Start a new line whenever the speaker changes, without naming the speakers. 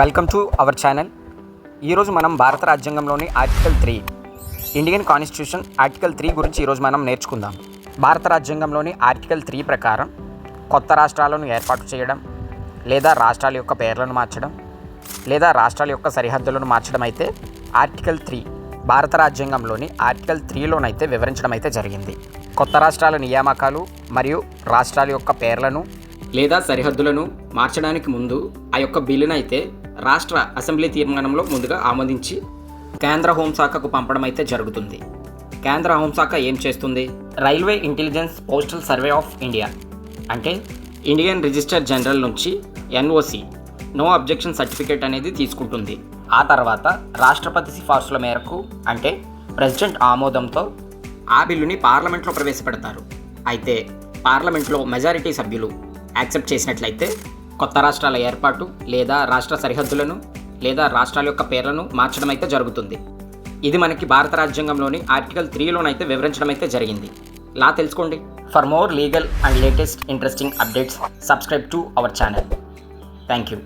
Welcome to our channel. ఈరోజు మనం భారత రాజ్యాంగంలోని ఆర్టికల్ 3 ఇండియన్ కాన్స్టిట్యూషన్ ఆర్టికల్ 3 గురించి ఈరోజు మనం నేర్చుకుందాం. భారత రాజ్యాంగంలోని ఆర్టికల్ 3 ప్రకారం కొత్త రాష్ట్రాలను ఏర్పాటు చేయడం, లేదా రాష్ట్రాల యొక్క పేర్లను మార్చడం, లేదా రాష్ట్రాల యొక్క సరిహద్దులను మార్చడం అయితే ఆర్టికల్ 3 భారత రాజ్యాంగంలోని ఆర్టికల్ 3లోనైతే వివరించడం అయితే జరిగింది. కొత్త రాష్ట్రాల నియామకాలు మరియు రాష్ట్రాల యొక్క పేర్లను లేదా సరిహద్దులను మార్చడానికి ముందు ఆ యొక్క బిల్లును అయితే రాష్ట్ర అసెంబ్లీ తీర్మానంలో ముందుగా ఆమోదించి కేంద్ర హోంశాఖకు పంపడం అయితే జరుగుతుంది. కేంద్ర హోంశాఖ ఏం చేస్తుంది? Railway intelligence postal survey of India అంటే ఇండియన్ రిజిస్టర్ జనరల్ నుంచి ఎన్ఓసి నో అబ్జెక్షన్ సర్టిఫికేట్ అనేది తీసుకుంటుంది. ఆ తర్వాత రాష్ట్రపతి సిఫార్సుల మేరకు అంటే ప్రెసిడెంట్ ఆమోదంతో ఆ బిల్లుని పార్లమెంట్లో ప్రవేశపెడతారు. అయితే పార్లమెంట్లో మెజారిటీ సభ్యులు యాక్సెప్ట్ చేసినట్లయితే కొత్త రాష్ట్రాల ఏర్పాటు లేదా రాష్ట్ర సరిహద్దులను లేదా రాష్ట్రాల యొక్క పేర్లను మార్చడం అయితే జరుగుతుంది. ఇది మనకి భారత రాజ్యాంగంలోని ఆర్టికల్ 3లోనైతే వివరించడం అయితే జరిగింది. లా తెలుసుకోండి. For more legal and latest interesting updates subscribe to our channel. Thank you.